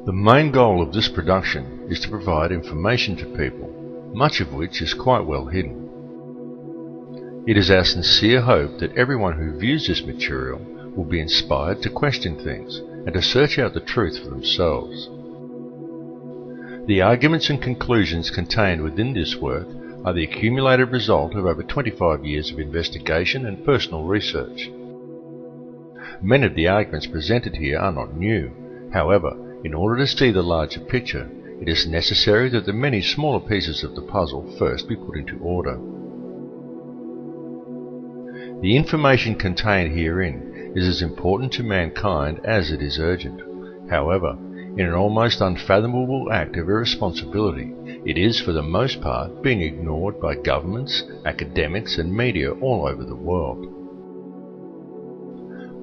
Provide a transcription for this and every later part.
The main goal of this production is to provide information to people, much of which is quite well hidden. It is our sincere hope that everyone who views this material will be inspired to question things and to search out the truth for themselves. The arguments and conclusions contained within this work are the accumulated result of over 25 years of investigation and personal research. Many of the arguments presented here are not new. However, in order to see the larger picture, it is necessary that the many smaller pieces of the puzzle first be put into order. The information contained herein is as important to mankind as it is urgent. However, in an almost unfathomable act of irresponsibility, it is for the most part being ignored by governments, academics and media all over the world.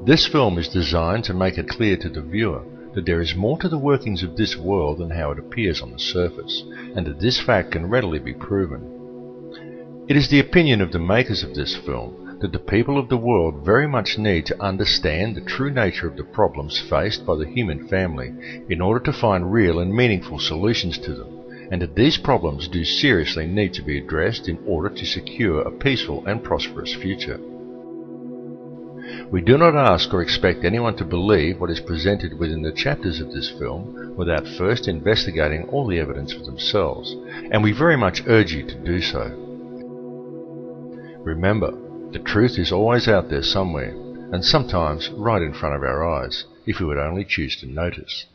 This film is designed to make it clear to the viewer that there is more to the workings of this world than how it appears on the surface, and that this fact can readily be proven. It is the opinion of the makers of this film that the people of the world very much need to understand the true nature of the problems faced by the human family in order to find real and meaningful solutions to them, and that these problems do seriously need to be addressed in order to secure a peaceful and prosperous future. We do not ask or expect anyone to believe what is presented within the chapters of this film without first investigating all the evidence for themselves, and we very much urge you to do so. Remember, the truth is always out there somewhere, and sometimes right in front of our eyes, if we would only choose to notice.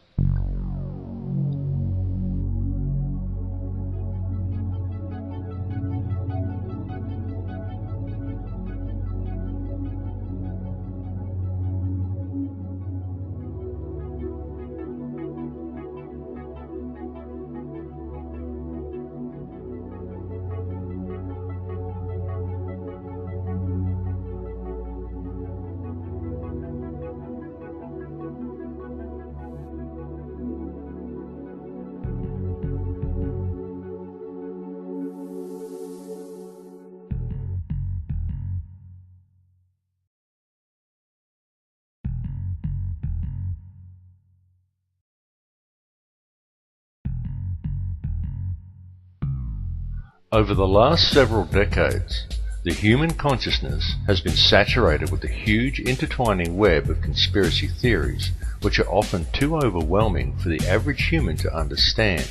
Over the last several decades, the human consciousness has been saturated with a huge intertwining web of conspiracy theories which are often too overwhelming for the average human to understand,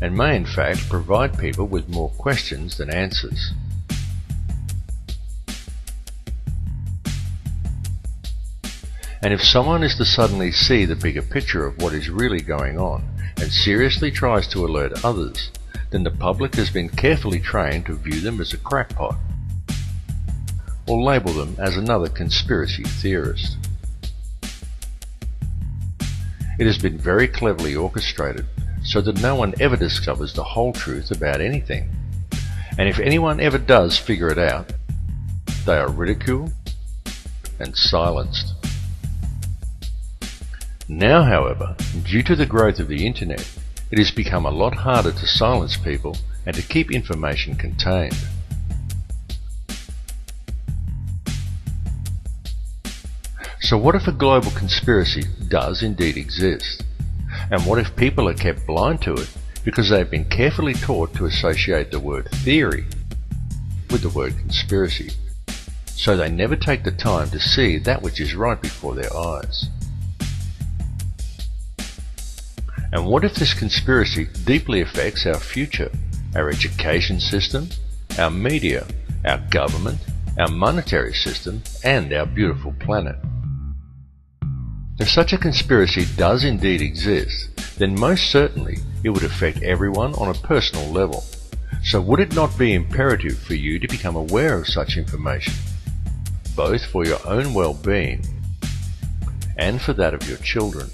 and may in fact provide people with more questions than answers. And if someone is to suddenly see the bigger picture of what is really going on and seriously tries to alert others, then the public has been carefully trained to view them as a crackpot, or label them as another conspiracy theorist. It has been very cleverly orchestrated so that no one ever discovers the whole truth about anything, and if anyone ever does figure it out, they are ridiculed and silenced. Now, however, due to the growth of the internet, it has become a lot harder to silence people and to keep information contained. So what if a global conspiracy does indeed exist? And what if people are kept blind to it because they have been carefully taught to associate the word theory with the word conspiracy, so they never take the time to see that which is right before their eyes? And what if this conspiracy deeply affects our future, our education system, our media, our government, our monetary system, and our beautiful planet? If such a conspiracy does indeed exist, then most certainly it would affect everyone on a personal level. So would it not be imperative for you to become aware of such information, both for your own well-being and for that of your children?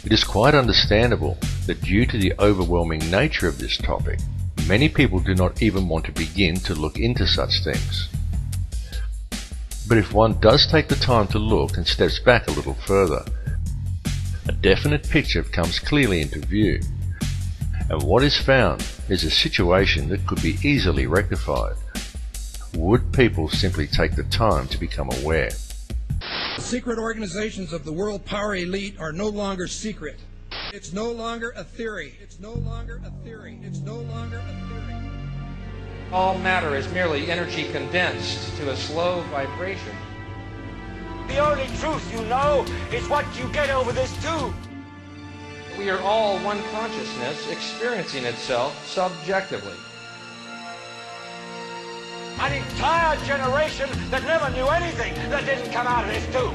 It is quite understandable that due to the overwhelming nature of this topic, many people do not even want to begin to look into such things. But if one does take the time to look and steps back a little further, a definite picture comes clearly into view, and what is found is a situation that could be easily rectified. Would people simply take the time to become aware? The secret organizations of the world power elite are no longer secret. It's no longer a theory. It's no longer a theory. It's no longer a theory. All matter is merely energy condensed to a slow vibration. The only truth you know is what you get over this tube. We are all one consciousness experiencing itself subjectively. An entire generation that never knew anything that didn't come out of this tube.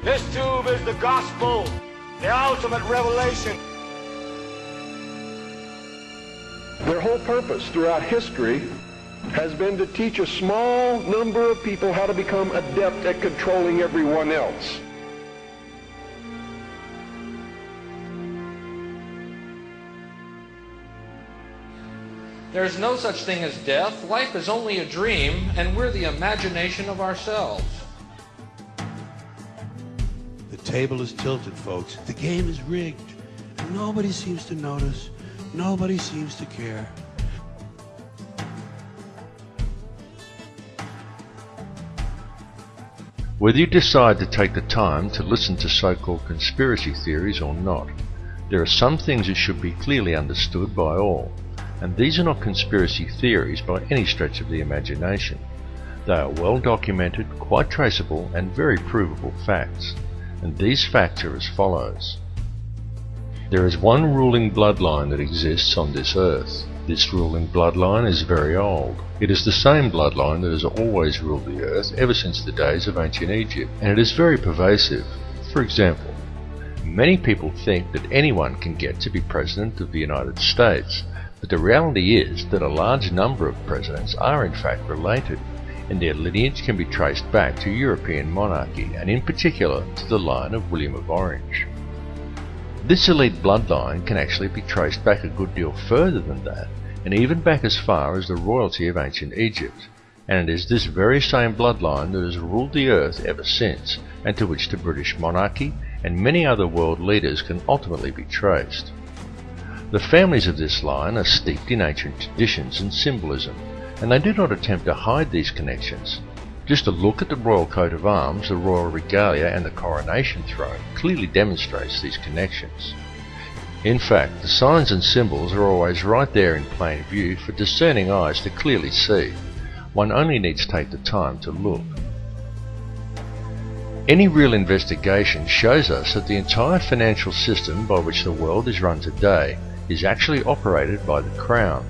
This tube is the gospel, the ultimate revelation. Their whole purpose throughout history has been to teach a small number of people how to become adept at controlling everyone else. There is no such thing as death. Life is only a dream, and we're the imagination of ourselves. The table is tilted, folks. The game is rigged. And nobody seems to notice. Nobody seems to care. Whether you decide to take the time to listen to so-called conspiracy theories or not, there are some things that should be clearly understood by all. And these are not conspiracy theories by any stretch of the imagination. They are well documented, quite traceable, and very provable facts. And these facts are as follows. There is one ruling bloodline that exists on this earth. This ruling bloodline is very old. It is the same bloodline that has always ruled the earth ever since the days of ancient Egypt, and it is very pervasive. For example, many people think that anyone can get to be President of the United States, but the reality is that a large number of presidents are in fact related, and their lineage can be traced back to European monarchy, and in particular to the line of William of Orange. This elite bloodline can actually be traced back a good deal further than that, and even back as far as the royalty of ancient Egypt, and it is this very same bloodline that has ruled the earth ever since, and to which the British monarchy and many other world leaders can ultimately be traced. The families of this line are steeped in ancient traditions and symbolism, and they do not attempt to hide these connections. Just a look at the royal coat of arms, the royal regalia and the coronation throne clearly demonstrates these connections. In fact, the signs and symbols are always right there in plain view for discerning eyes to clearly see. One only needs to take the time to look. Any real investigation shows us that the entire financial system by which the world is run today is actually operated by the Crown.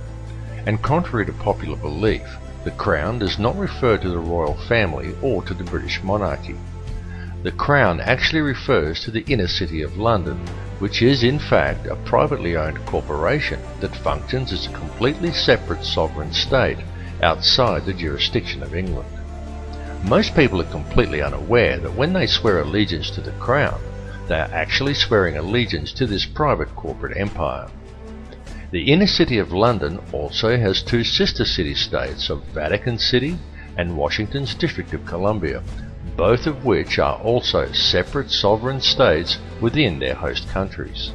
And contrary to popular belief, the Crown does not refer to the royal family or to the British monarchy. The Crown actually refers to the inner city of London, which is in fact a privately owned corporation that functions as a completely separate sovereign state outside the jurisdiction of England. Most people are completely unaware that when they swear allegiance to the Crown, they are actually swearing allegiance to this private corporate empire. The inner city of London also has two sister city-states of Vatican City and Washington's District of Columbia, both of which are also separate sovereign states within their host countries.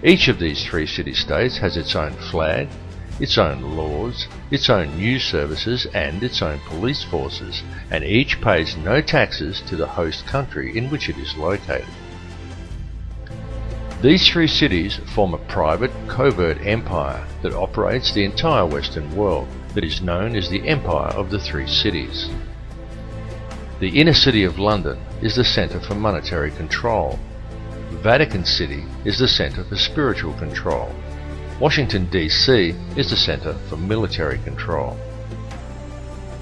Each of these three city-states has its own flag, its own laws, its own news services and its own police forces, and each pays no taxes to the host country in which it is located. These three cities form a private, covert empire that operates the entire Western world, that is known as the Empire of the Three Cities. The inner city of London is the centre for monetary control. Vatican City is the centre for spiritual control. Washington, D.C. is the centre for military control.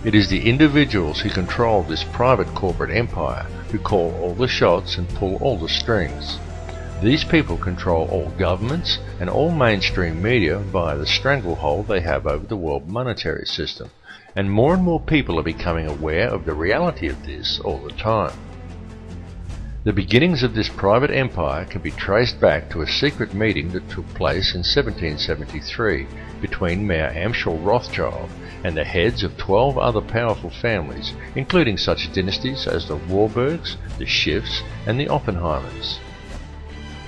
It is the individuals who control this private corporate empire who call all the shots and pull all the strings. These people control all governments and all mainstream media via the stranglehold they have over the world monetary system, and more people are becoming aware of the reality of this all the time. The beginnings of this private empire can be traced back to a secret meeting that took place in 1773 between Mayor Amschel Rothschild and the heads of 12 other powerful families, including such dynasties as the Warburgs, the Schiffs, and the Oppenheimers.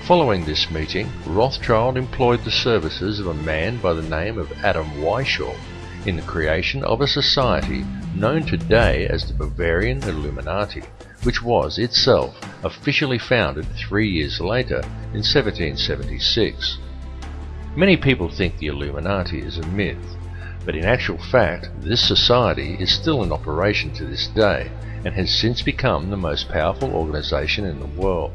Following this meeting, Rothschild employed the services of a man by the name of Adam Weishaupt in the creation of a society known today as the Bavarian Illuminati, which was itself officially founded 3 years later in 1776. Many people think the Illuminati is a myth, but in actual fact this society is still in operation to this day and has since become the most powerful organization in the world.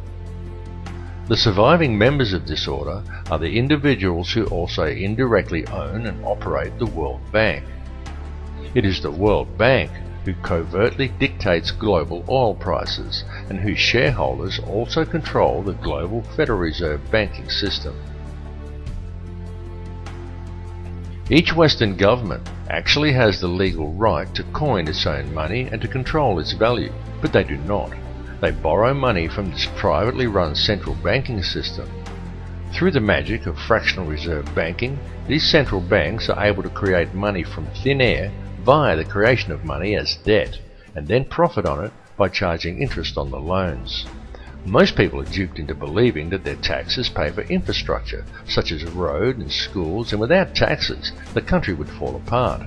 The surviving members of this order are the individuals who also indirectly own and operate the World Bank. It is the World Bank who covertly dictates global oil prices and whose shareholders also control the global Federal Reserve banking system. Each Western government actually has the legal right to coin its own money and to control its value, but they do not. They borrow money from this privately run central banking system. Through the magic of fractional reserve banking, these central banks are able to create money from thin air via the creation of money as debt, and then profit on it by charging interest on the loans. Most people are duped into believing that their taxes pay for infrastructure, such as roads and schools, and without taxes, the country would fall apart.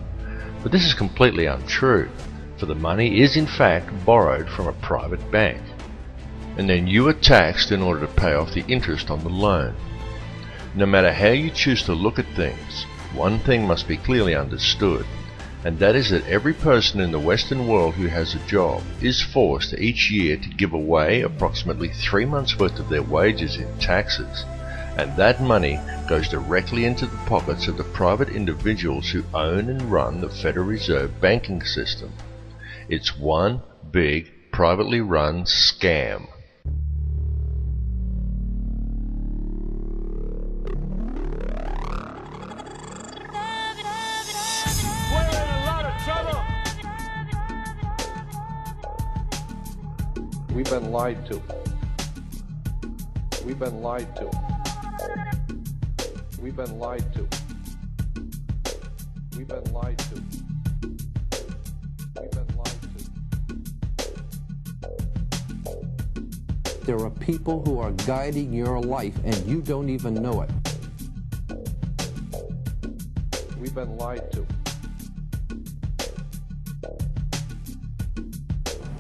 But this is completely untrue, for the money is in fact borrowed from a private bank, and then you are taxed in order to pay off the interest on the loan. No matter how you choose to look at things, one thing must be clearly understood, and that is that every person in the Western world who has a job is forced each year to give away approximately 3 months' worth of their wages in taxes, and that money goes directly into the pockets of the private individuals who own and run the Federal Reserve banking system. It's one big, privately run scam. We've been lied to. We've been lied to. We've been lied to. We've been lied to. We've been lied to. There are people who are guiding your life and you don't even know it. We've been lied to.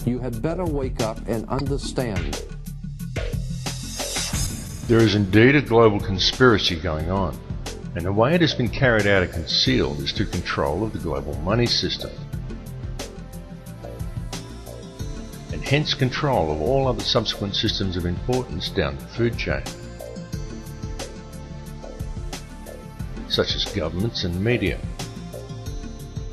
You had better wake up and understand. There is indeed a global conspiracy going on, and the way it has been carried out and concealed is through control of the global money system, and hence control of all other subsequent systems of importance down the food chain, such as governments and media.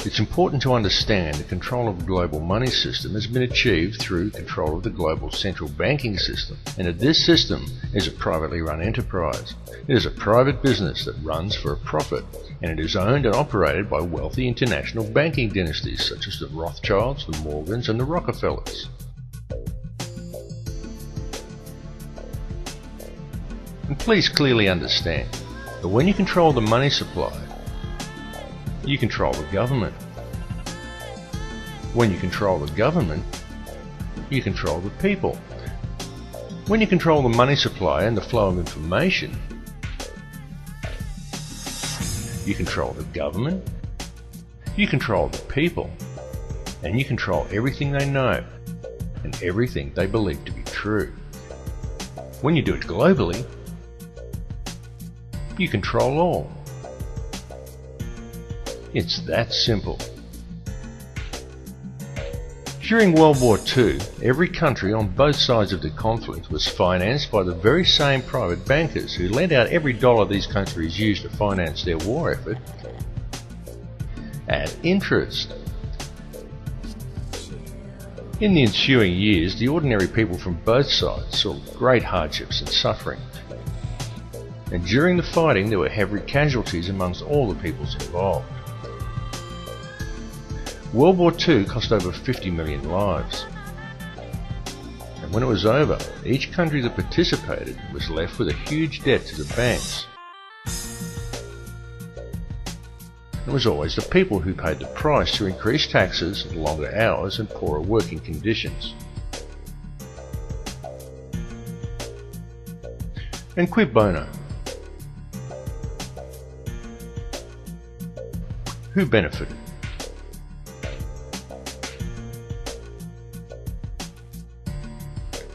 It's important to understand that control of the global money system has been achieved through control of the global central banking system, and that this system is a privately run enterprise. It is a private business that runs for a profit, and it is owned and operated by wealthy international banking dynasties such as the Rothschilds, the Morgans, and the Rockefellers. And please clearly understand that when you control the money supply, you control the government. When you control the government, you control the people. When you control the money supply and the flow of information, you control the government, you control the people, and you control everything they know and everything they believe to be true. When you do it globally, you control all. It's that simple. During World War II, every country on both sides of the conflict was financed by the very same private bankers who lent out every dollar these countries used to finance their war effort at interest. In the ensuing years, the ordinary people from both sides saw great hardships and suffering. And during the fighting, there were heavy casualties amongst all the peoples involved. World War II cost over 50 million lives. And when it was over, each country that participated was left with a huge debt to the banks. It was always the people who paid the price through increased taxes, longer hours and poorer working conditions. And quid bono? Who benefited?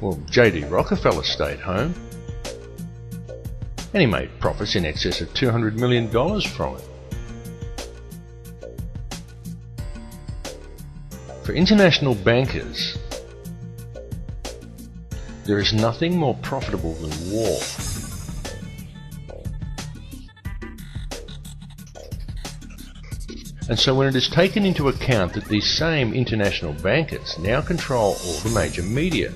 Well, J.D. Rockefeller stayed home, and he made profits in excess of $200 million from it. For international bankers, there is nothing more profitable than war. And so when it is taken into account that these same international bankers now control all the major media,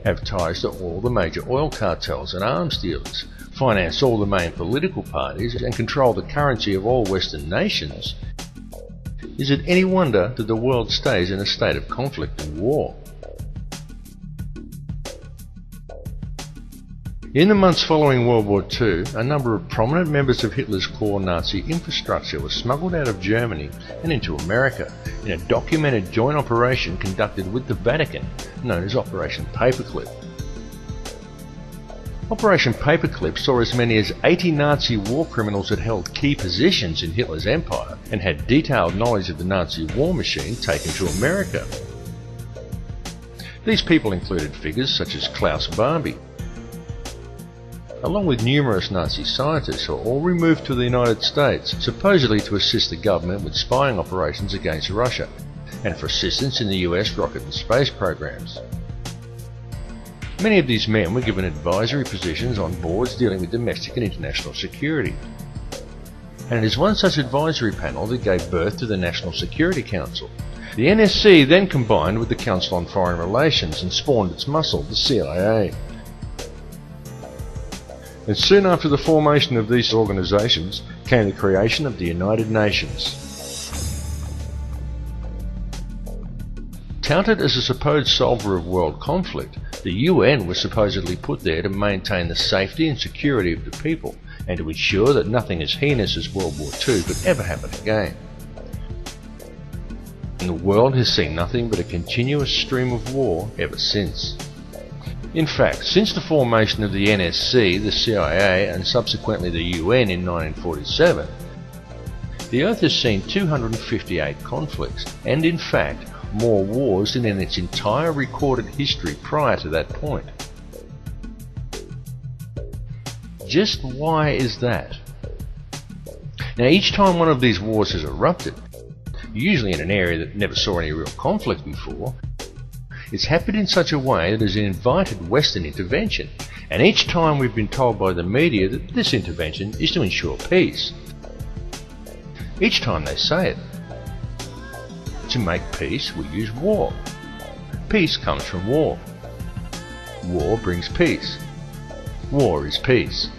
have ties to all the major oil cartels and arms dealers, finance all the main political parties, and control the currency of all Western nations, is it any wonder that the world stays in a state of conflict and war? In the months following World War II, a number of prominent members of Hitler's core Nazi infrastructure were smuggled out of Germany and into America in a documented joint operation conducted with the Vatican, known as Operation Paperclip. Operation Paperclip saw as many as 80 Nazi war criminals that held key positions in Hitler's empire and had detailed knowledge of the Nazi war machine taken to America. These people included figures such as Klaus Barbie, along with numerous Nazi scientists who were all removed to the United States, supposedly to assist the government with spying operations against Russia, and for assistance in the US rocket and space programs. Many of these men were given advisory positions on boards dealing with domestic and international security. And it is one such advisory panel that gave birth to the National Security Council. The NSC then combined with the Council on Foreign Relations and spawned its muscle, the CIA. And soon after the formation of these organisations came the creation of the United Nations. Touted as a supposed solver of world conflict, the UN was supposedly put there to maintain the safety and security of the people and to ensure that nothing as heinous as World War II could ever happen again. And the world has seen nothing but a continuous stream of war ever since. In fact, since the formation of the NSC, the CIA and subsequently the UN in 1947, the Earth has seen 258 conflicts and in fact more wars than in its entire recorded history prior to that point. Just why is that? Now each time one of these wars has erupted, usually in an area that never saw any real conflict before, it's happened in such a way that has invited Western intervention, and each time we've been told by the media that this intervention is to ensure peace. Each time they say it. To make peace, we use war. Peace comes from war. War brings peace. War is peace.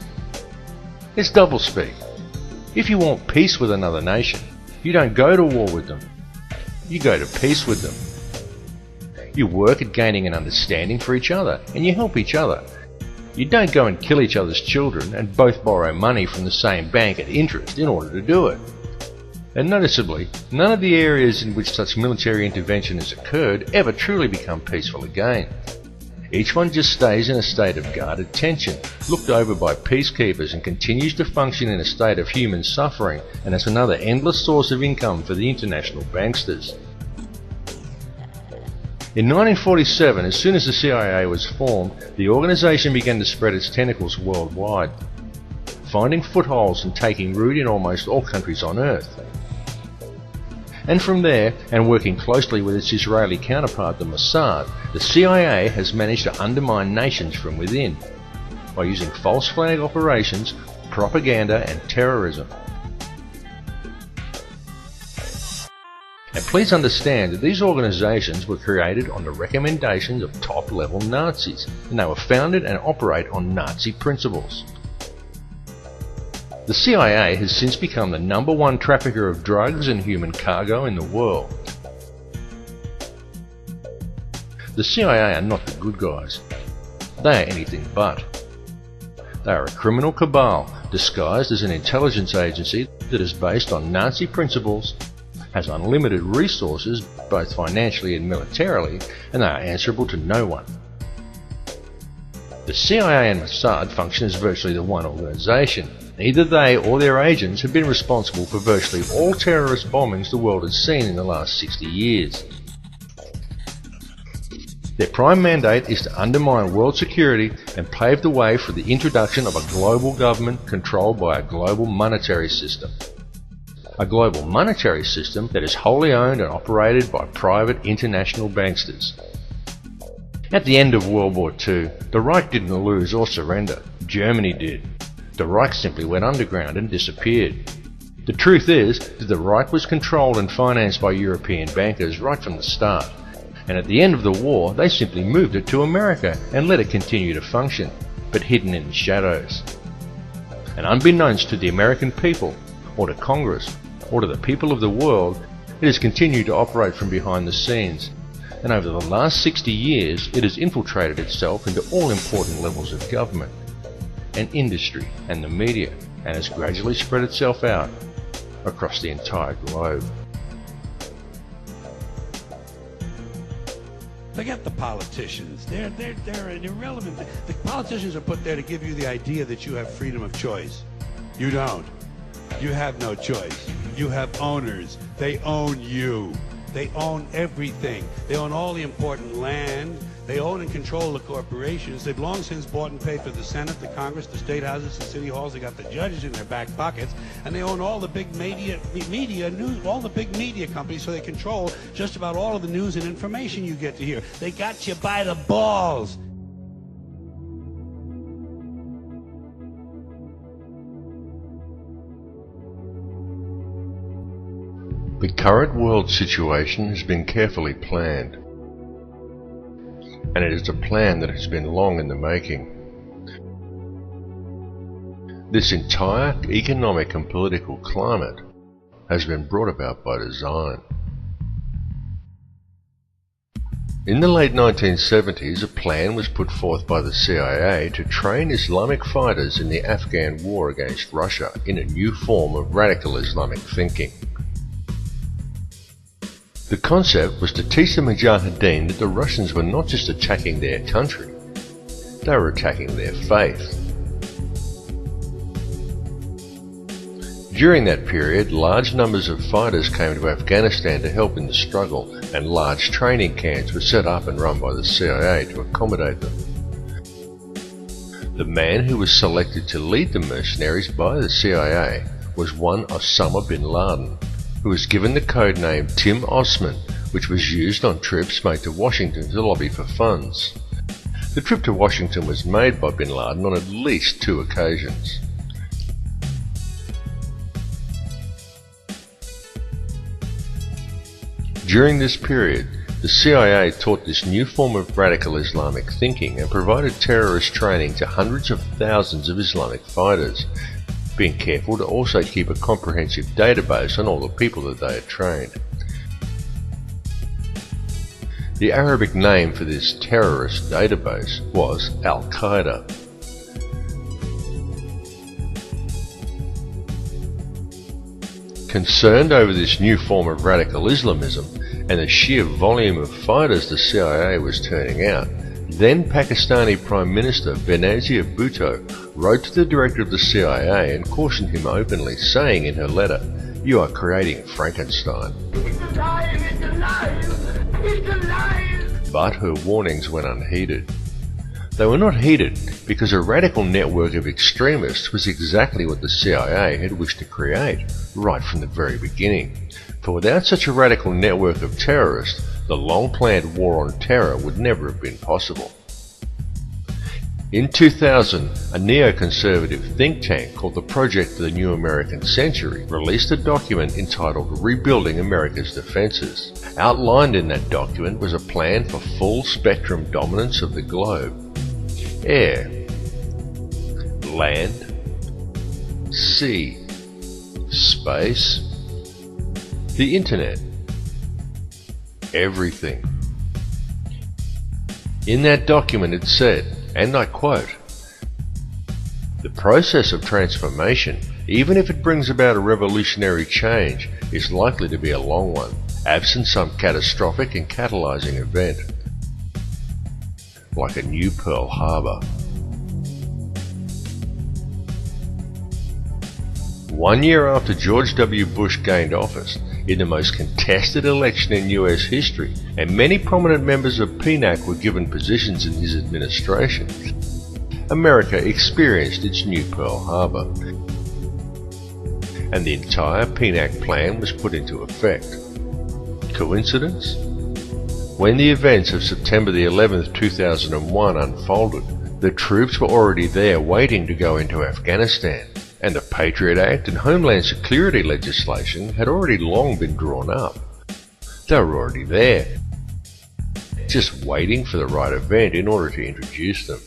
It's doublespeak. If you want peace with another nation, you don't go to war with them. You go to peace with them. You work at gaining an understanding for each other, and you help each other. You don't go and kill each other's children and both borrow money from the same bank at interest in order to do it. And noticeably, none of the areas in which such military intervention has occurred ever truly become peaceful again. Each one just stays in a state of guarded tension, looked over by peacekeepers, and continues to function in a state of human suffering, and as another endless source of income for the international banksters. In 1947, as soon as the CIA was formed, the organisation began to spread its tentacles worldwide, finding footholds and taking root in almost all countries on Earth. And from there, and working closely with its Israeli counterpart the Mossad, the CIA has managed to undermine nations from within, by using false flag operations, propaganda and terrorism. And please understand that these organisations were created on the recommendations of top-level Nazis, and they were founded and operate on Nazi principles. The CIA has since become the #1 trafficker of drugs and human cargo in the world. The CIA are not the good guys. They are anything but. They are a criminal cabal disguised as an intelligence agency that is based on Nazi principles, has unlimited resources both financially and militarily, and they are answerable to no one. The CIA and Mossad function as virtually the one organisation. Neither they or their agents have been responsible for virtually all terrorist bombings the world has seen in the last 60 years. Their prime mandate is to undermine world security and pave the way for the introduction of a global government controlled by a global monetary system. A global monetary system that is wholly owned and operated by private international banksters. At the end of World War II, the Reich didn't lose or surrender. Germany did. The Reich simply went underground and disappeared. The truth is that the Reich was controlled and financed by European bankers right from the start. And at the end of the war, they simply moved it to America and let it continue to function, but hidden in the shadows. And unbeknownst to the American people, or to Congress, or to the people of the world, it has continued to operate from behind the scenes. And over the last 60 years, it has infiltrated itself into all important levels of government, and industry, and the media, and has gradually spread itself out across the entire globe. Forget the politicians. They're irrelevant. The politicians are put there to give you the idea that you have freedom of choice. You don't. You have no choice. You have owners. They own you. They own everything. They own all the important land. They own and control the corporations. They've long since bought and paid for the Senate, the Congress, the state houses, the city halls. They got the judges in their back pockets, and they own all the big media news, all the big media companies. So they control just about all of the news and information you get to hear. They got you by the balls. The current world situation has been carefully planned, and it is a plan that has been long in the making. This entire economic and political climate has been brought about by design. In the late 1970s, a plan was put forth by the CIA to train Islamic fighters in the Afghan war against Russia in a new form of radical Islamic thinking. The concept was to teach the Mujahideen that the Russians were not just attacking their country, they were attacking their faith. During that period, large numbers of fighters came to Afghanistan to help in the struggle, and large training camps were set up and run by the CIA to accommodate them. The man who was selected to lead the mercenaries by the CIA was one Osama bin Laden, who was given the code name Tim Osman, which was used on trips made to Washington to lobby for funds. The trip to Washington was made by bin Laden on at least 2 occasions. During this period, the CIA taught this new form of radical Islamic thinking and provided terrorist training to hundreds of thousands of Islamic fighters, being careful to also keep a comprehensive database on all the people that they had trained. The Arabic name for this terrorist database was Al-Qaeda. Concerned over this new form of radical Islamism and the sheer volume of fighters the CIA was turning out, then Pakistani Prime Minister Benazir Bhutto wrote to the director of the CIA and cautioned him openly, saying in her letter, "You are creating Frankenstein." It's alive! It's alive! It's alive! But her warnings went unheeded. They were not heeded because a radical network of extremists was exactly what the CIA had wished to create right from the very beginning. For without such a radical network of terrorists, the long-planned war on terror would never have been possible. In 2000, a neoconservative think tank called the Project for the New American Century released a document entitled Rebuilding America's Defenses. Outlined in that document was a plan for full spectrum dominance of the globe. Air, land, sea, space, the internet, everything. In that document it said, and I quote, "The process of transformation, even if it brings about a revolutionary change, is likely to be a long one, absent some catastrophic and catalyzing event, like a new Pearl Harbor." 1 year after George W. Bush gained office, in the most contested election in US history, and many prominent members of PNAC were given positions in his administration, America experienced its new Pearl Harbor, and the entire PNAC plan was put into effect. Coincidence? When the events of September the 11th, 2001 unfolded, the troops were already there waiting to go into Afghanistan, and the Patriot Act and Homeland Security legislation had already long been drawn up. They were already there, just waiting for the right event in order to introduce them.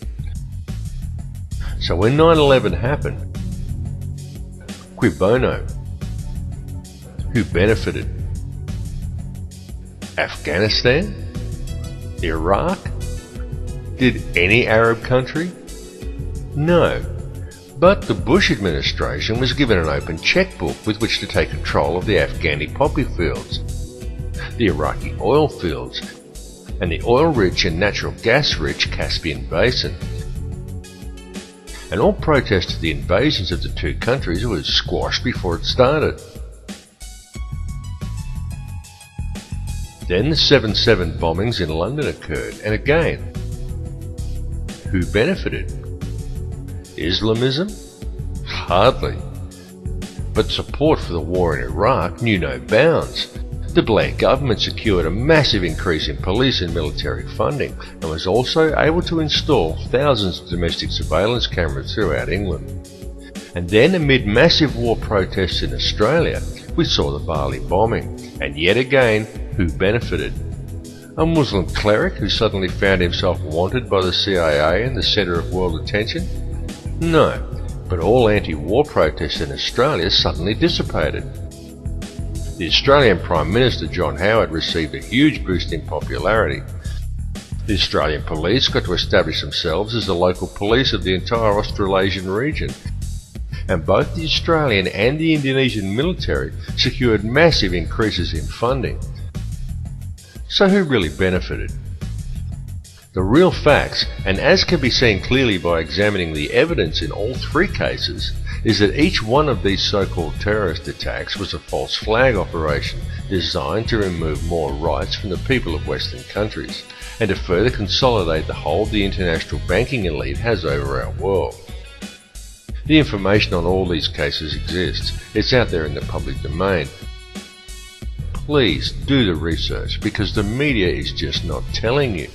So when 9/11 happened, cui bono? Who benefited? Afghanistan? Iraq? Did any Arab country? No. But the Bush administration was given an open checkbook with which to take control of the Afghani poppy fields, the Iraqi oil fields, and the oil-rich and natural gas-rich Caspian Basin. And all protest to the invasions of the two countries was squashed before it started. Then the 7/7 bombings in London occurred, and again, who benefited? Islamism? Hardly. But support for the war in Iraq knew no bounds. The Blair government secured a massive increase in police and military funding, and was also able to install thousands of domestic surveillance cameras throughout England. And then, amid massive war protests in Australia, we saw the Bali bombing, and yet again, who benefited? A Muslim cleric who suddenly found himself wanted by the CIA and the centre of world attention? No, but all anti-war protests in Australia suddenly dissipated. The Australian Prime Minister John Howard received a huge boost in popularity. The Australian police got to establish themselves as the local police of the entire Australasian region, and both the Australian and the Indonesian military secured massive increases in funding. So who really benefited? The real facts, and as can be seen clearly by examining the evidence in all three cases, is that each one of these so-called terrorist attacks was a false flag operation designed to remove more rights from the people of Western countries, and to further consolidate the hold the international banking elite has over our world. The information on all these cases exists. It's out there in the public domain. Please do the research, because the media is just not telling you.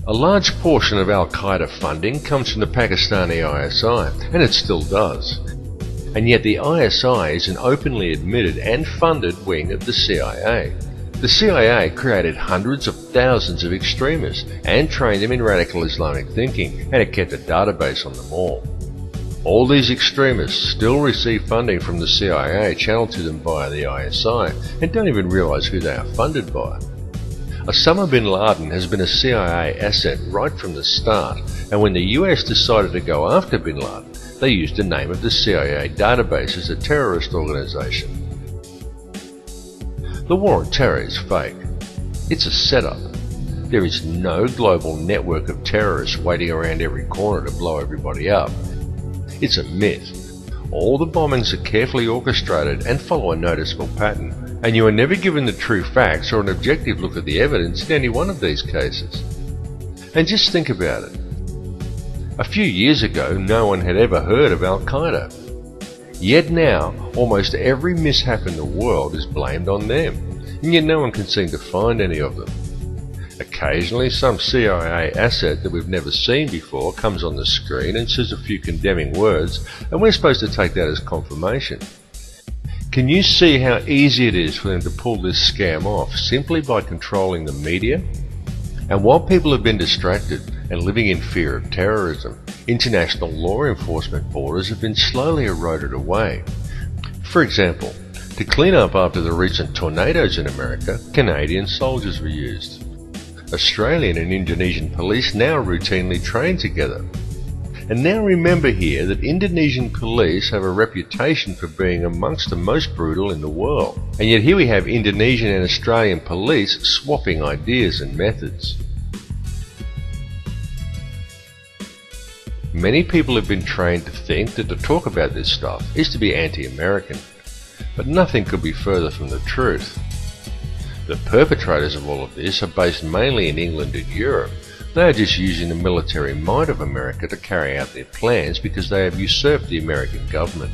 A large portion of Al-Qaeda funding comes from the Pakistani ISI, and it still does. And yet the ISI is an openly admitted and funded wing of the CIA. The CIA created hundreds of thousands of extremists and trained them in radical Islamic thinking, and it kept a database on them all. All these extremists still receive funding from the CIA channeled to them via the ISI, and don't even realize who they are funded by. Osama bin Laden has been a CIA asset right from the start, and when the US decided to go after bin Laden, they used the name of the CIA database as a terrorist organization. The war on terror is fake. It's a setup. There is no global network of terrorists waiting around every corner to blow everybody up. It's a myth. All the bombings are carefully orchestrated and follow a noticeable pattern, and you are never given the true facts or an objective look at the evidence in any one of these cases. And just think about it. A few years ago, no one had ever heard of Al-Qaeda. Yet now, almost every mishap in the world is blamed on them, and yet no one can seem to find any of them. Occasionally, some CIA asset that we've never seen before comes on the screen and says a few condemning words, and we're supposed to take that as confirmation. Can you see how easy it is for them to pull this scam off simply by controlling the media? And while people have been distracted and living in fear of terrorism, international law enforcement borders have been slowly eroded away. For example, To clean up after the recent tornadoes in America, Canadian soldiers were used. Australian and Indonesian police now routinely train together. And now remember here that Indonesian police have a reputation for being amongst the most brutal in the world. And yet here we have Indonesian and Australian police swapping ideas and methods. Many people have been trained to think that to talk about this stuff is to be anti-American. But nothing could be further from the truth. The perpetrators of all of this are based mainly in England and Europe. They are just using the military might of America to carry out their plans because they have usurped the American government.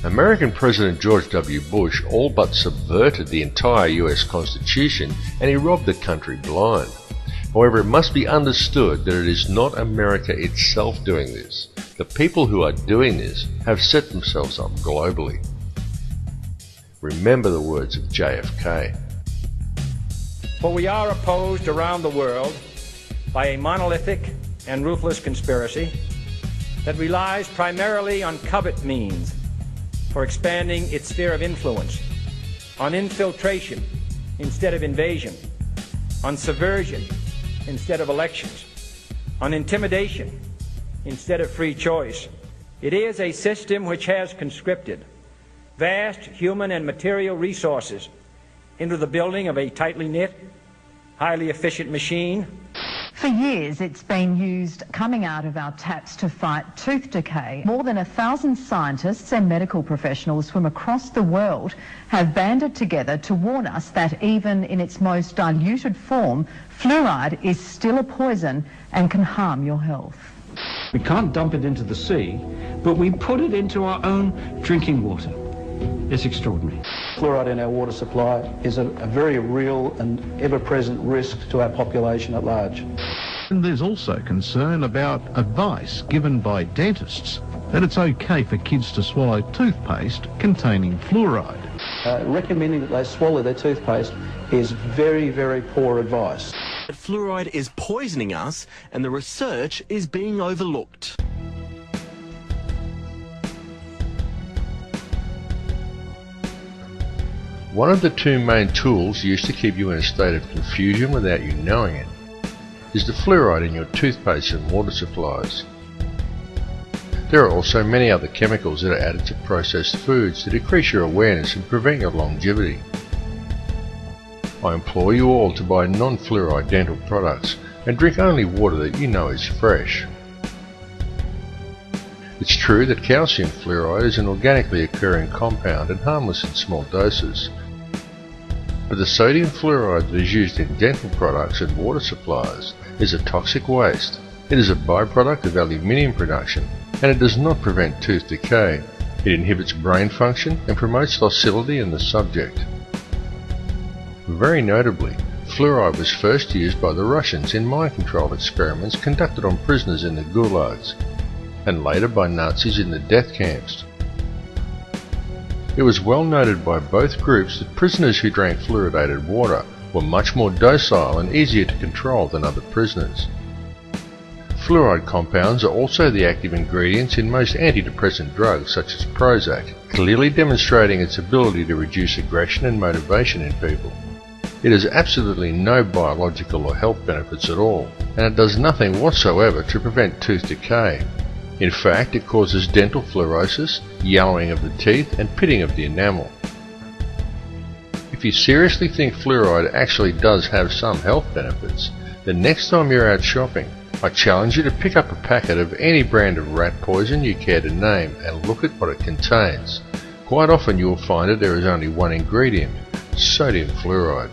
American President George W. Bush all but subverted the entire US Constitution and he robbed the country blind. However, it must be understood that it is not America itself doing this. The people who are doing this have set themselves up globally. Remember the words of JFK. For we are opposed around the world by a monolithic and ruthless conspiracy that relies primarily on covert means for expanding its sphere of influence, on infiltration instead of invasion, on subversion instead of elections, on intimidation instead of free choice. It is a system which has conscripted vast human and material resources into the building of a tightly knit, highly efficient machine. For years, it's been used coming out of our taps to fight tooth decay. More than 1,000 scientists and medical professionals from across the world have banded together to warn us that even in its most diluted form, fluoride is still a poison and can harm your health. We can't dump it into the sea, but we put it into our own drinking water. It's extraordinary. Fluoride in our water supply is a very real and ever-present risk to our population at large. And there's also concern about advice given by dentists that it's okay for kids to swallow toothpaste containing fluoride. Recommending that they swallow their toothpaste is very, very poor advice. Fluoride is poisoning us and the research is being overlooked. One of the two main tools used to keep you in a state of confusion without you knowing it is the fluoride in your toothpaste and water supplies. There are also many other chemicals that are added to processed foods to decrease your awareness and prevent your longevity. I implore you all to buy non-fluoride dental products and drink only water that you know is fresh. It's true that calcium fluoride is an organically occurring compound and harmless in small doses. But the sodium fluoride that is used in dental products and water supplies is a toxic waste. It is a byproduct of aluminium production and it does not prevent tooth decay. It inhibits brain function and promotes docility in the subject. Very notably, fluoride was first used by the Russians in mind control experiments conducted on prisoners in the gulags, and later by Nazis in the death camps. It was well noted by both groups that prisoners who drank fluoridated water were much more docile and easier to control than other prisoners. Fluoride compounds are also the active ingredients in most antidepressant drugs such as Prozac, clearly demonstrating its ability to reduce aggression and motivation in people. It has absolutely no biological or health benefits at all, and it does nothing whatsoever to prevent tooth decay. In fact, it causes dental fluorosis, yellowing of the teeth, and pitting of the enamel. If you seriously think fluoride actually does have some health benefits, then next time you're out shopping, I challenge you to pick up a packet of any brand of rat poison you care to name and look at what it contains. Quite often you will find that there is only one ingredient, sodium fluoride.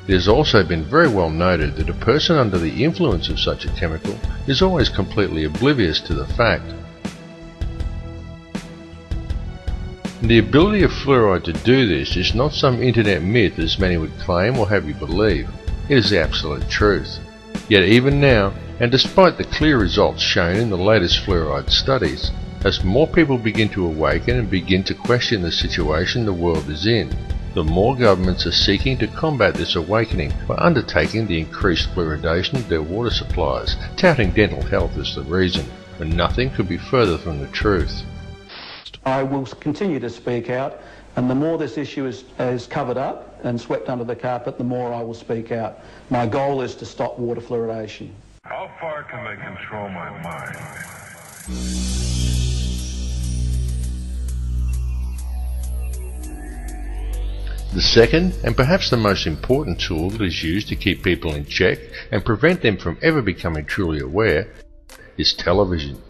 It has also been very well noted that a person under the influence of such a chemical is always completely oblivious to the fact. The ability of fluoride to do this is not some internet myth as many would claim or have you believe. It is the absolute truth. Yet even now, and despite the clear results shown in the latest fluoride studies, as more people begin to awaken and begin to question the situation the world is in, the more governments are seeking to combat this awakening by undertaking the increased fluoridation of their water supplies, touting dental health as the reason, when nothing could be further from the truth. I will continue to speak out And the more this issue is covered up and swept under the carpet, the more I will speak out. My goal is to stop water fluoridation. How far can they control my mind? The second, and perhaps the most important tool that is used to keep people in check and prevent them from ever becoming truly aware, is television.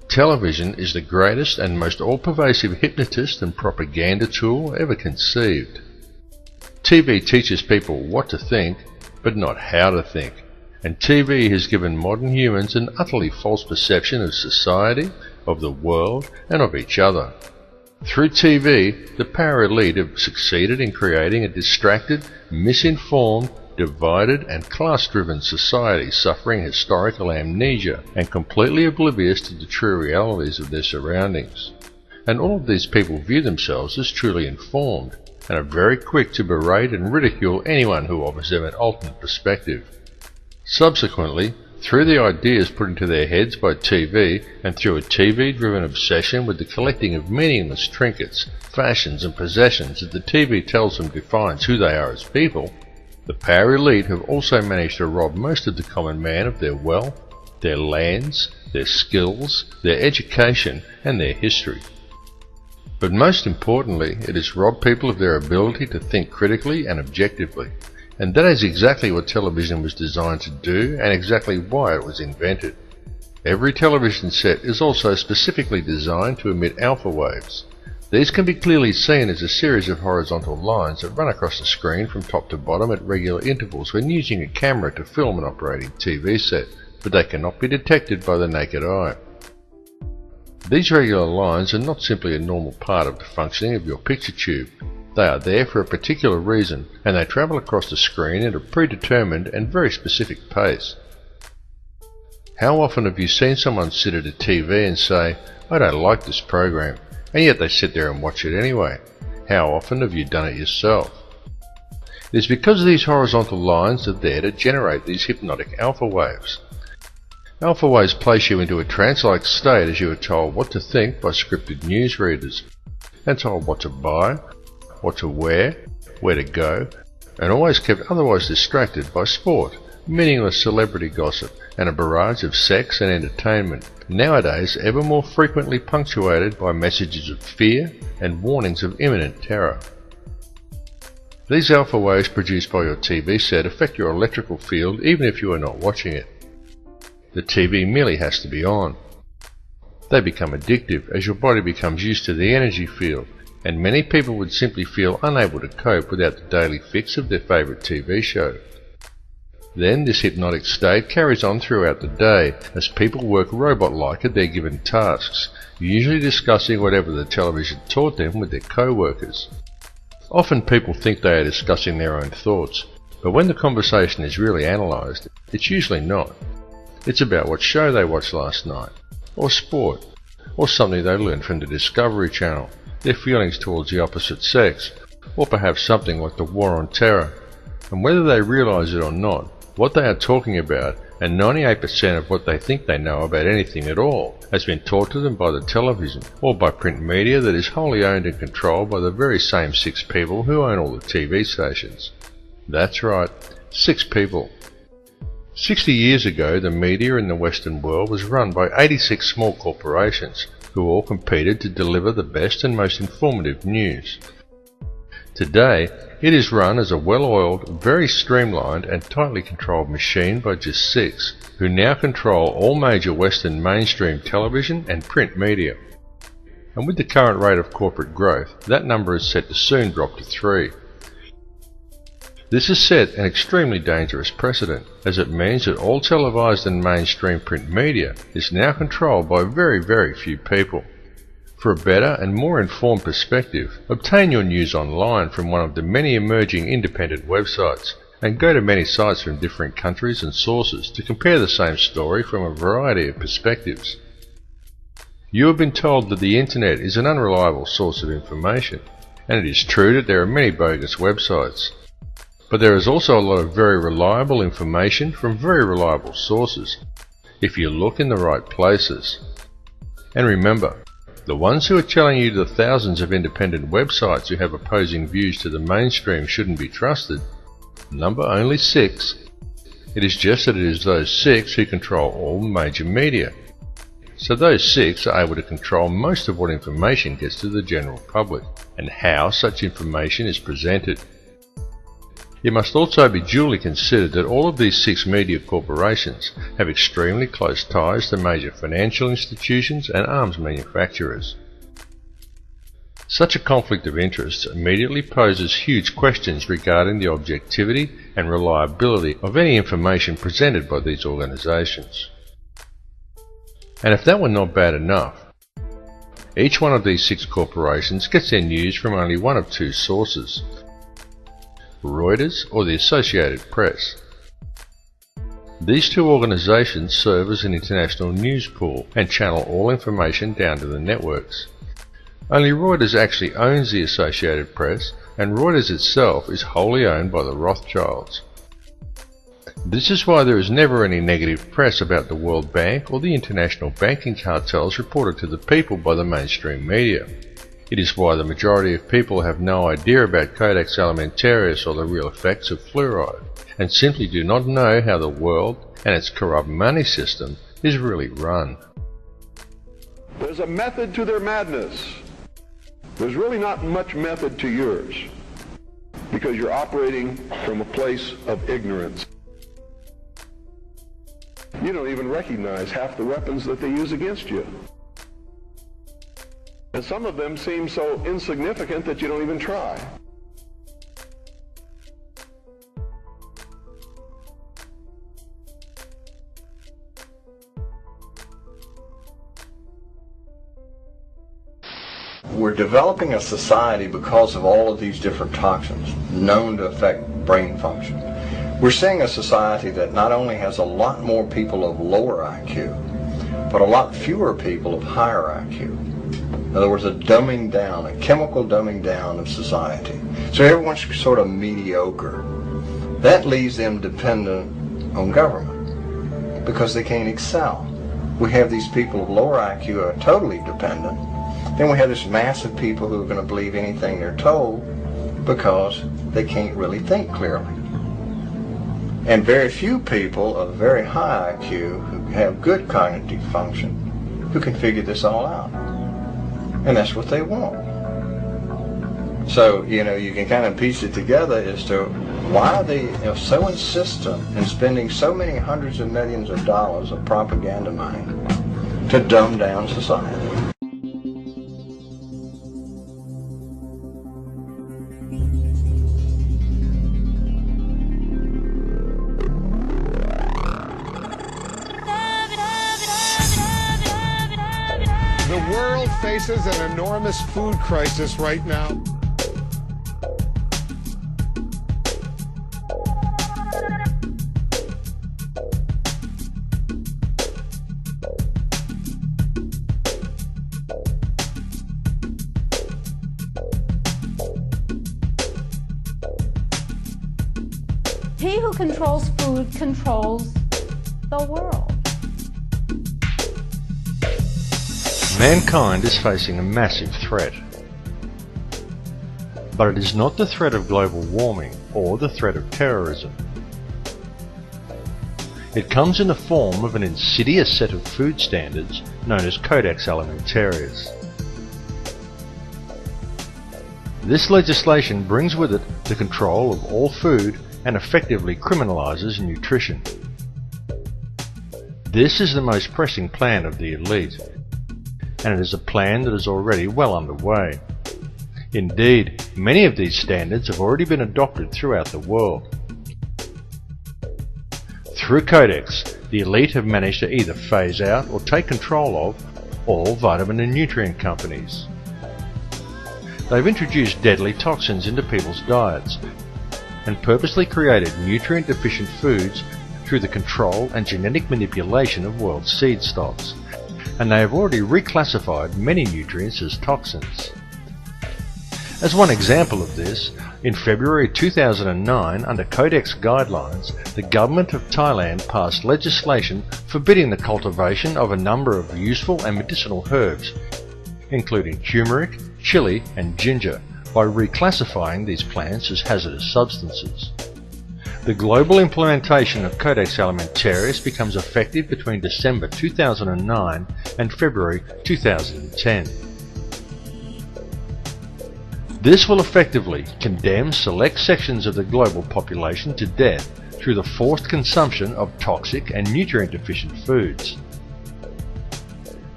Television is the greatest and most all-pervasive hypnotist and propaganda tool ever conceived. TV teaches people what to think, but not how to think. And TV has given modern humans an utterly false perception of society, of the world, and of each other. Through TV, the power elite have succeeded in creating a distracted, misinformed, divided and class-driven society suffering historical amnesia and completely oblivious to the true realities of their surroundings. And all of these people view themselves as truly informed and are very quick to berate and ridicule anyone who offers them an alternate perspective. Subsequently, through the ideas put into their heads by TV and through a TV-driven obsession with the collecting of meaningless trinkets, fashions and possessions that the TV tells them defines who they are as people, the power elite have also managed to rob most of the common man of their wealth, their lands, their skills, their education and their history. But most importantly, it has robbed people of their ability to think critically and objectively. And that is exactly what television was designed to do and exactly why it was invented. Every television set is also specifically designed to emit alpha waves. These can be clearly seen as a series of horizontal lines that run across the screen from top to bottom at regular intervals when using a camera to film an operating TV set, but they cannot be detected by the naked eye. These regular lines are not simply a normal part of the functioning of your picture tube. They are there for a particular reason, and they travel across the screen at a predetermined and very specific pace. How often have you seen someone sit at a TV and say, "I don't like this program," and yet they sit there and watch it anyway? How often have you done it yourself? It is because these horizontal lines are there to generate these hypnotic alpha waves. Alpha waves place you into a trance-like state as you are told what to think by scripted newsreaders, and told what to buy, what to wear, where to go, and always kept otherwise distracted by sport, meaningless celebrity gossip, and a barrage of sex and entertainment, nowadays ever more frequently punctuated by messages of fear and warnings of imminent terror. These alpha waves produced by your TV set affect your electrical field even if you are not watching it. The TV merely has to be on. They become addictive as your body becomes used to the energy field, and many people would simply feel unable to cope without the daily fix of their favourite TV show. Then this hypnotic state carries on throughout the day as people work robot-like at their given tasks, usually discussing whatever the television taught them with their co-workers. Often people think they are discussing their own thoughts, but when the conversation is really analysed, it's usually not. It's about what show they watched last night, or sport, or something they learned from the Discovery Channel, their feelings towards the opposite sex, or perhaps something like the War on Terror. And whether they realise it or not, what they are talking about, and 98% of what they think they know about anything at all, has been taught to them by the television, or by print media that is wholly owned and controlled by the very same 6 people who own all the TV stations. That's right, 6 people. 60 years ago, the media in the Western world was run by 86 small corporations, who all competed to deliver the best and most informative news. Today, it is run as a well-oiled, very streamlined and tightly controlled machine by just 6, who now control all major Western mainstream television and print media. And with the current rate of corporate growth, that number is set to soon drop to 3. This has set an extremely dangerous precedent, as it means that all televised and mainstream print media is now controlled by very, very few people. For a better and more informed perspective, obtain your news online from one of the many emerging independent websites, and go to many sites from different countries and sources to compare the same story from a variety of perspectives. You have been told that the internet is an unreliable source of information, and it is true that there are many bogus websites. But there is also a lot of very reliable information from very reliable sources, if you look in the right places. And remember, The ones who are telling you the thousands of independent websites who have opposing views to the mainstream shouldn't be trusted number only 6. It is just that it is those 6 who control all major media. So those 6 are able to control most of what information gets to the general public, and how such information is presented. It must also be duly considered that all of these 6 media corporations have extremely close ties to major financial institutions and arms manufacturers. Such a conflict of interest immediately poses huge questions regarding the objectivity and reliability of any information presented by these organizations. And if that were not bad enough, each one of these 6 corporations gets their news from only one of 2 sources: Reuters or the Associated Press. These 2 organizations serve as an international news pool and channel all information down to the networks. Only Reuters actually owns the Associated Press, and Reuters itself is wholly owned by the Rothschilds. This is why there is never any negative press about the World Bank or the international banking cartels reported to the people by the mainstream media. It is why the majority of people have no idea about Codex Alimentarius or the real effects of fluoride, and simply do not know how the world and its corrupt money system is really run. There's a method to their madness. There's really not much method to yours, because you're operating from a place of ignorance. You don't even recognize half the weapons that they use against you. And some of them seem so insignificant that you don't even try. We're developing a society because of all of these different toxins known to affect brain function. We're seeing a society that not only has a lot more people of lower IQ, but a lot fewer people of higher IQ. In other words, a dumbing down, a chemical dumbing down of society. So everyone's sort of mediocre. That leaves them dependent on government because they can't excel. We have these people of lower IQ who are totally dependent. Then we have this mass of people who are going to believe anything they're told because they can't really think clearly. And very few people of very high IQ who have good cognitive function who can figure this all out. And that's what they want. So, you can kind of piece it together as to why they are so insistent in spending so many hundreds of millions of dollars of propaganda money to dumb down society. The world faces an enormous food crisis right now. He who controls food controls the world. Mankind is facing a massive threat. But it is not the threat of global warming or the threat of terrorism. It comes in the form of an insidious set of food standards known as Codex Alimentarius. This legislation brings with it the control of all food and effectively criminalizes nutrition. This is the most pressing plan of the elite, and it is a plan that is already well underway. Indeed, many of these standards have already been adopted throughout the world. Through Codex, the elite have managed to either phase out or take control of all vitamin and nutrient companies. They've introduced deadly toxins into people's diets and purposely created nutrient-deficient foods through the control and genetic manipulation of world seed stocks, and they have already reclassified many nutrients as toxins. As one example of this, in February 2009, under Codex guidelines, the government of Thailand passed legislation forbidding the cultivation of a number of useful and medicinal herbs including turmeric, chili and ginger, by reclassifying these plants as hazardous substances. The global implementation of Codex Alimentarius becomes effective between December 2009 and February 2010. This will effectively condemn select sections of the global population to death through the forced consumption of toxic and nutrient-deficient foods.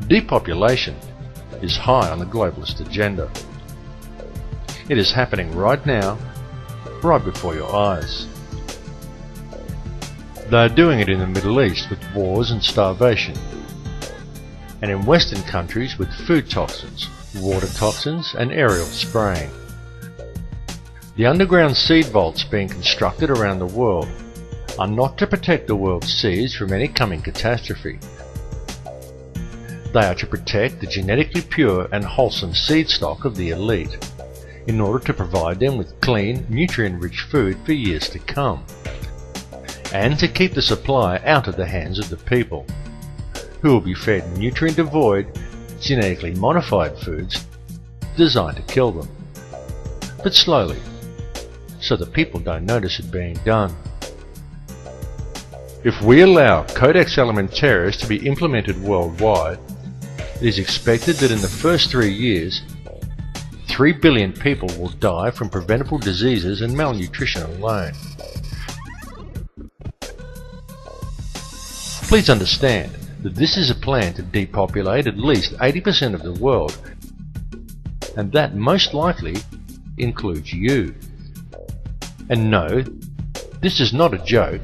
Depopulation is high on the globalist agenda. It is happening right now, right before your eyes. They are doing it in the Middle East with wars and starvation, and in Western countries with food toxins, water toxins and aerial spraying. The underground seed vaults being constructed around the world are not to protect the world's seeds from any coming catastrophe. They are to protect the genetically pure and wholesome seed stock of the elite, in order to provide them with clean, nutrient-rich food for years to come, and to keep the supply out of the hands of the people, who will be fed nutrient-devoid, genetically modified foods designed to kill them, but slowly, so the people don't notice it being done. If we allow Codex Alimentarius to be implemented worldwide, it is expected that in the first 3 years, 3 billion people will die from preventable diseases and malnutrition alone. Please understand that this is a plan to depopulate at least 80% of the world, and that most likely includes you. And no, this is not a joke,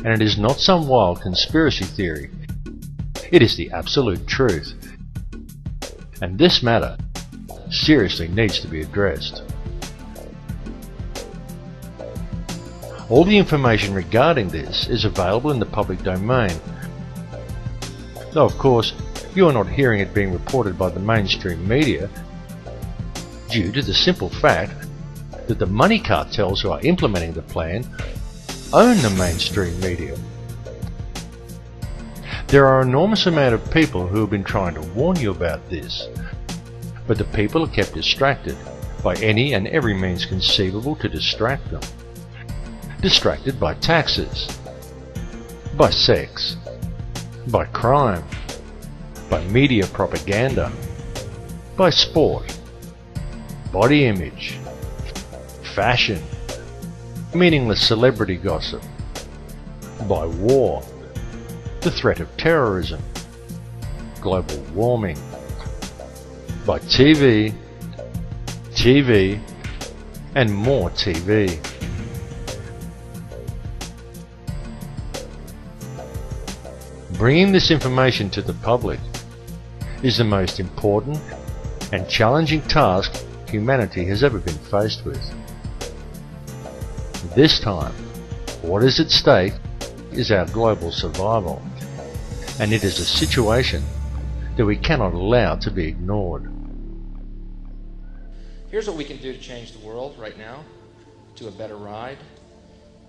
and it is not some wild conspiracy theory. It is the absolute truth. And this matter seriously needs to be addressed. All the information regarding this is available in the public domain, though of course you are not hearing it being reported by the mainstream media due to the simple fact that the money cartels who are implementing the plan own the mainstream media. There are an enormous amount of people who have been trying to warn you about this, but the people are kept distracted by any and every means conceivable to distract them. Distracted by taxes, by sex, by crime, by media propaganda, by sport, body image, fashion, meaningless celebrity gossip, by war, the threat of terrorism, global warming, by TV, and more TV. Bringing this information to the public is the most important and challenging task humanity has ever been faced with. This time, what is at stake is our global survival, and it is a situation that we cannot allow to be ignored. Here's what we can do to change the world right now to a better ride.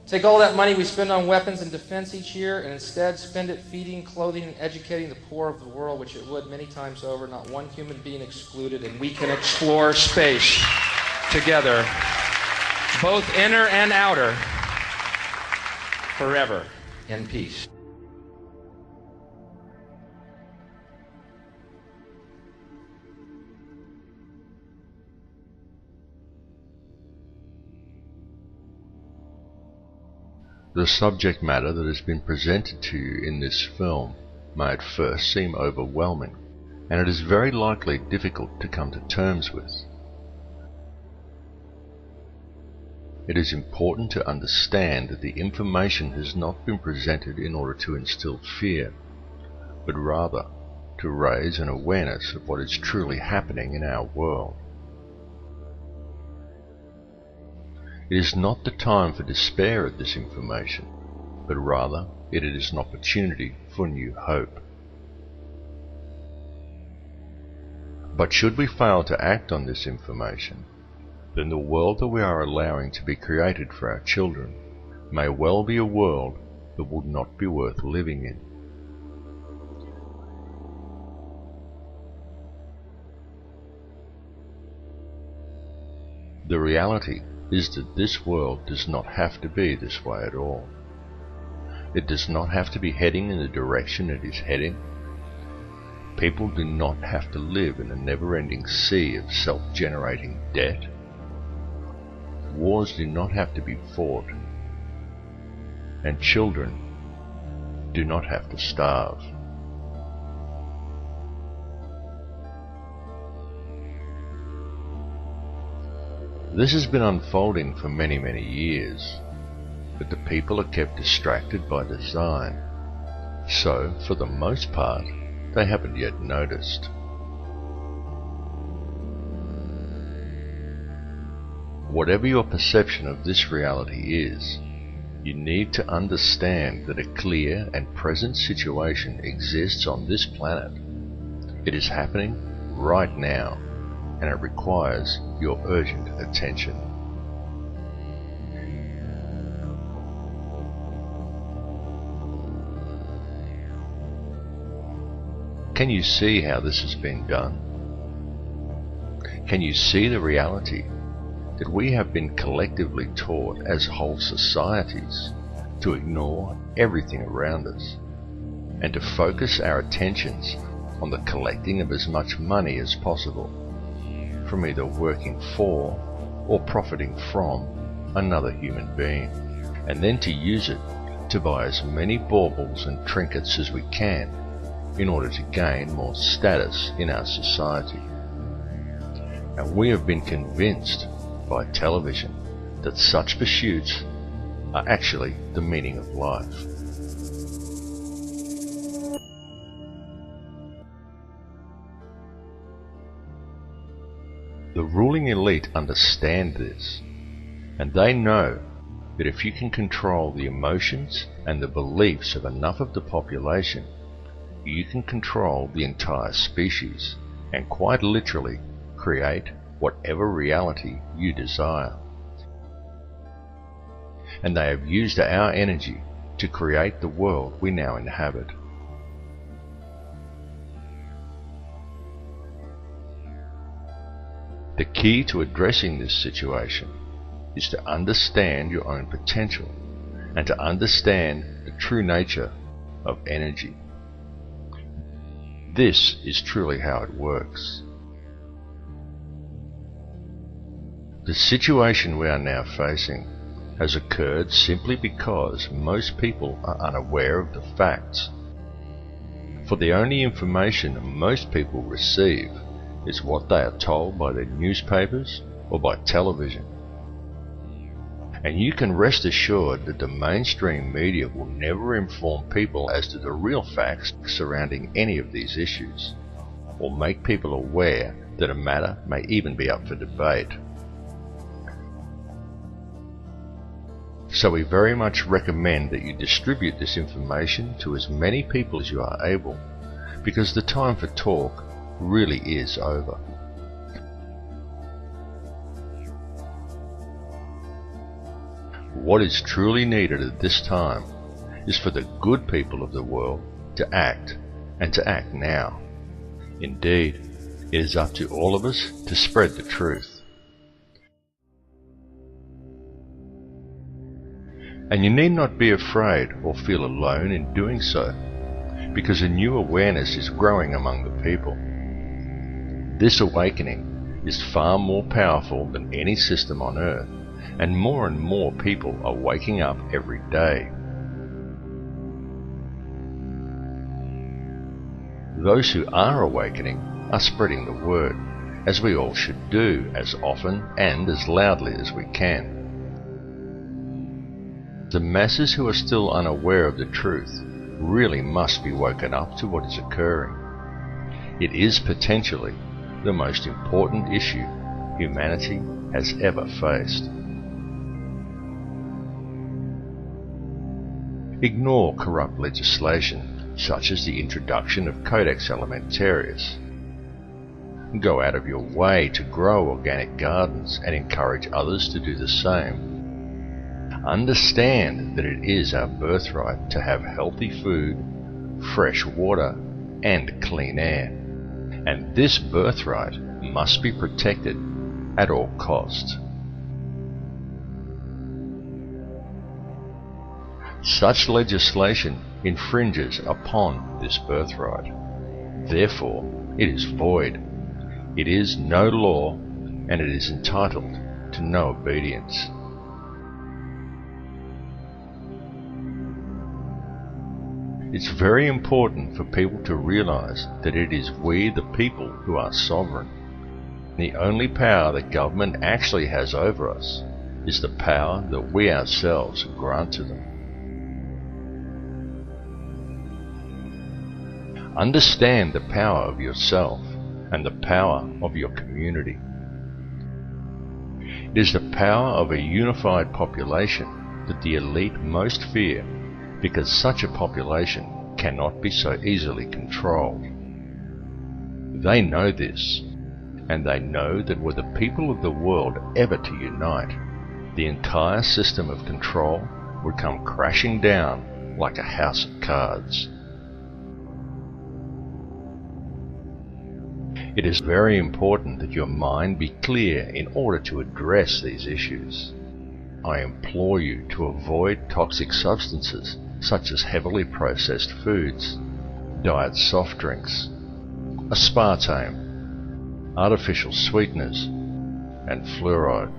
Take all that money we spend on weapons and defense each year and instead spend it feeding, clothing, and educating the poor of the world, which it would many times over, not one human being excluded, and we can explore space together, both inner and outer, forever in peace. The subject matter that has been presented to you in this film may at first seem overwhelming, and it is very likely difficult to come to terms with. It is important to understand that the information has not been presented in order to instill fear, but rather to raise an awareness of what is truly happening in our world. It is not the time for despair at this information, but rather it is an opportunity for new hope. But should we fail to act on this information, then the world that we are allowing to be created for our children may well be a world that would not be worth living in. The reality is that this world does not have to be this way at all. It does not have to be heading in the direction it is heading. People do not have to live in a never-ending sea of self-generating debt. Wars do not have to be fought. And children do not have to starve. This has been unfolding for many, many years, but the people are kept distracted by design, so, for the most part, they haven't yet noticed. Whatever your perception of this reality is, you need to understand that a clear and present situation exists on this planet. It is happening right now, and it requires your urgent attention. Can you see how this has been done? Can you see the reality that we have been collectively taught as whole societies to ignore everything around us and to focus our attentions on the collecting of as much money as possible from either working for or profiting from another human being, and then to use it to buy as many baubles and trinkets as we can in order to gain more status in our society. And we have been convinced by television that such pursuits are actually the meaning of life. The ruling elite understand this, and they know that if you can control the emotions and the beliefs of enough of the population, you can control the entire species and quite literally create whatever reality you desire. And they have used our energy to create the world we now inhabit. The key to addressing this situation is to understand your own potential and to understand the true nature of energy. This is truly how it works. The situation we are now facing has occurred simply because most people are unaware of the facts. For the only information most people receive is what they are told by their newspapers or by television. And you can rest assured that the mainstream media will never inform people as to the real facts surrounding any of these issues, or make people aware that a matter may even be up for debate. So we very much recommend that you distribute this information to as many people as you are able, because the time for talk really is over. What is truly needed at this time is for the good people of the world to act, and to act now. Indeed, it is up to all of us to spread the truth. And you need not be afraid or feel alone in doing so, because a new awareness is growing among the people. This awakening is far more powerful than any system on earth, and more people are waking up every day. Those who are awakening are spreading the word, as we all should do, as often and as loudly as we can. The masses who are still unaware of the truth really must be woken up to what is occurring. It is potentially the most important issue humanity has ever faced. Ignore corrupt legislation, such as the introduction of Codex Alimentarius. Go out of your way to grow organic gardens and encourage others to do the same. Understand that it is our birthright to have healthy food, fresh water, and clean air. And this birthright must be protected at all costs. Such legislation infringes upon this birthright. Therefore, it is void. It is no law, and it is entitled to no obedience. It's very important for people to realize that it is we the people who are sovereign. The only power that government actually has over us is the power that we ourselves grant to them. Understand the power of yourself and the power of your community. It is the power of a unified population that the elite most fear, because such a population cannot be so easily controlled. They know this, and they know that were the people of the world ever to unite, the entire system of control would come crashing down like a house of cards. It is very important that your mind be clear in order to address these issues. I implore you to avoid toxic substances such as heavily processed foods, diet soft drinks, aspartame, artificial sweeteners, and fluoride,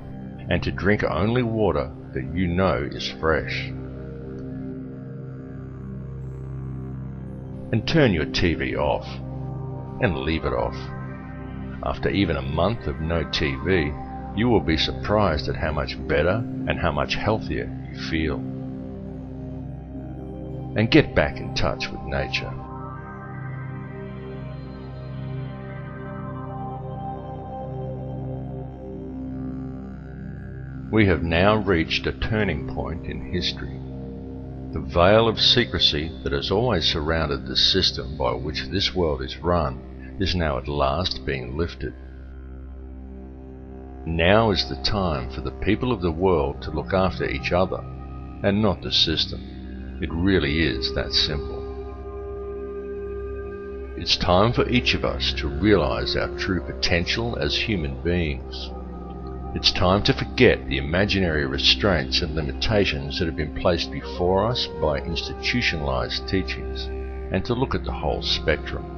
and to drink only water that you know is fresh. And turn your TV off, and leave it off. After even a month of no TV, you will be surprised at how much better and how much healthier you feel. And get back in touch with nature. We have now reached a turning point in history. The veil of secrecy that has always surrounded the system by which this world is run is now at last being lifted. Now is the time for the people of the world to look after each other and not the system. It really is that simple. It's time for each of us to realize our true potential as human beings. It's time to forget the imaginary restraints and limitations that have been placed before us by institutionalized teachings, and to look at the whole spectrum.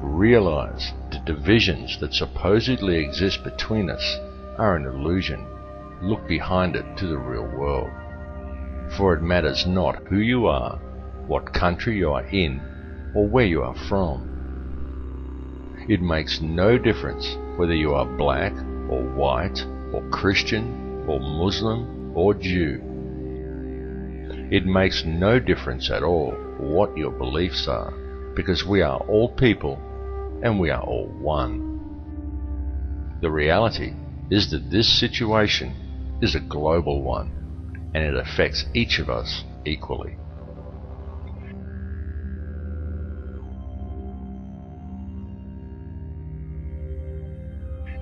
Realize the divisions that supposedly exist between us are an illusion. Look behind it to the real world. For it matters not who you are, what country you are in, or where you are from. It makes no difference whether you are black or white or Christian or Muslim or Jew. It makes no difference at all what your beliefs are, because we are all people and we are all one. The reality is that this situation is a global one, and it affects each of us equally.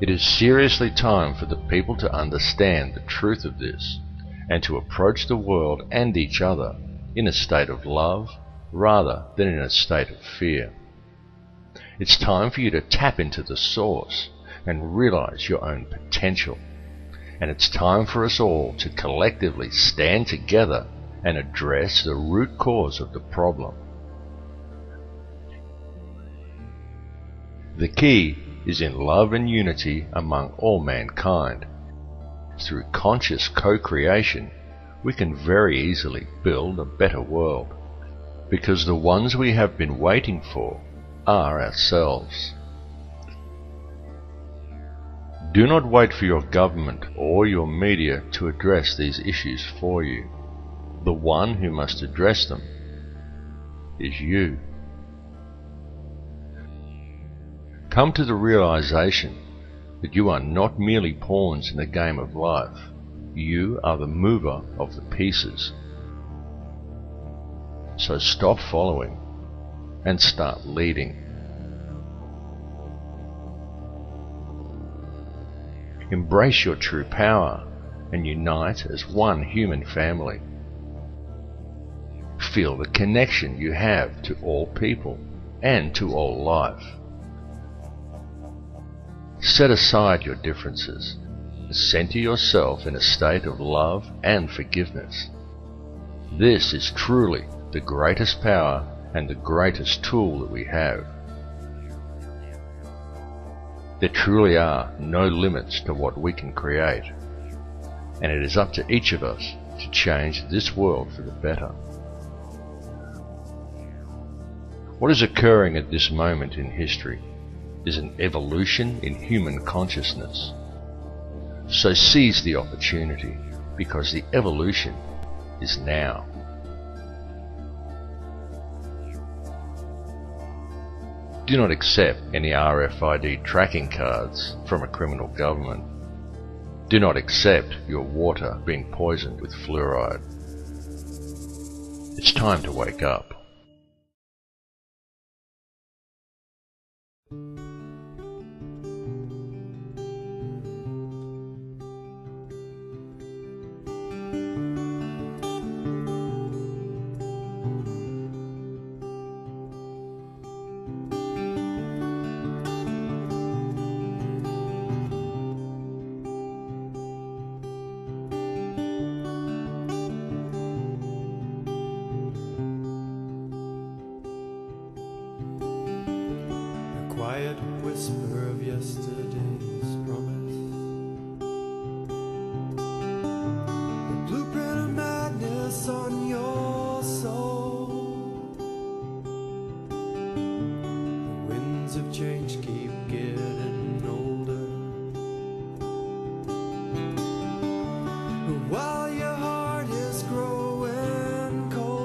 It is seriously time for the people to understand the truth of this, and to approach the world and each other in a state of love rather than in a state of fear. It's time for you to tap into the source and realize your own potential. And it's time for us all to collectively stand together and address the root cause of the problem. The key is in love and unity among all mankind. Through conscious co-creation, we can very easily build a better world, because the ones we have been waiting for are ourselves. Do not wait for your government or your media to address these issues for you. The one who must address them is you. Come to the realization that you are not merely pawns in the game of life. You are the mover of the pieces. So stop following and start leading. Embrace your true power and unite as one human family. Feel the connection you have to all people and to all life. Set aside your differences center yourself in a state of love and forgiveness. This is truly the greatest power and the greatest tool that we have. There truly are no limits to what we can create, and it is up to each of us to change this world for the better. What is occurring at this moment in history is an evolution in human consciousness. So seize the opportunity, because the evolution is now. Do not accept any RFID tracking cards from a criminal government. Do not accept your water being poisoned with fluoride. It's time to wake up. Quiet whisper of yesterday's promise, the blueprint of madness on your soul. The winds of change keep getting older, while your heart is growing cold.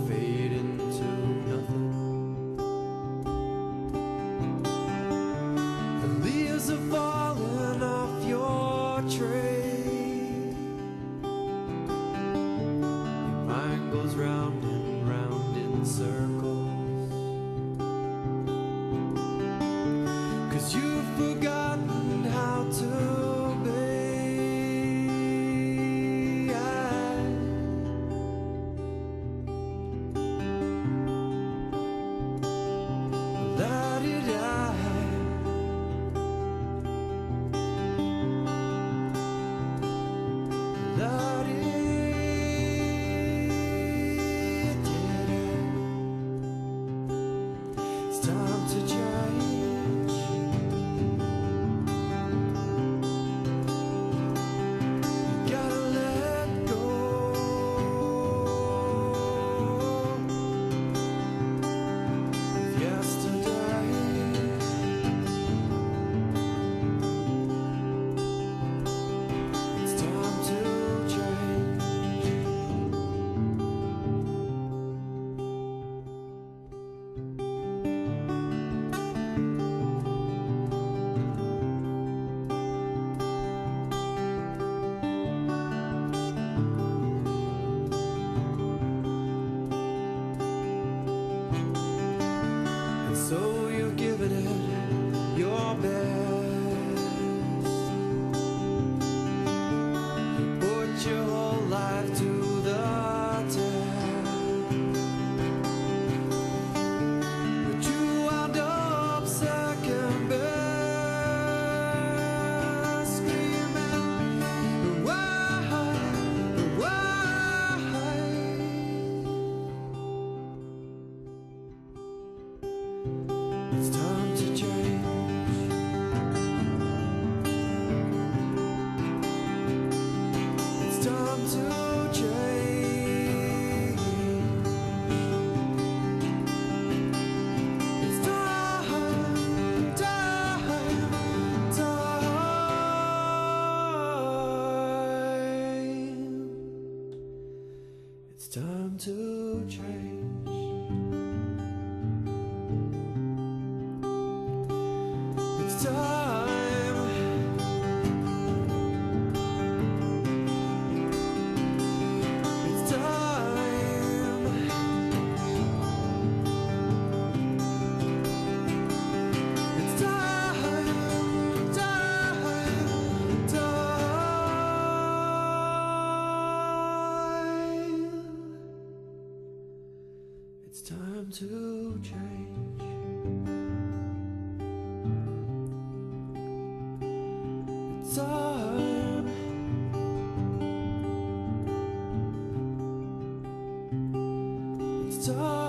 Fade into nothing. The leaves are falling off your tree. Your mind goes round and round in circles, 'cause you've forgotten how to be. It's time to change. You gotta let go of yesterday. It's time to change. And so you're giving it your best. You put your whole life to the test, but you wound up second best, screaming, why? It's time to change. It's time to change. It's time. It's time to change. It's time. It's time to change. It's time. It's time.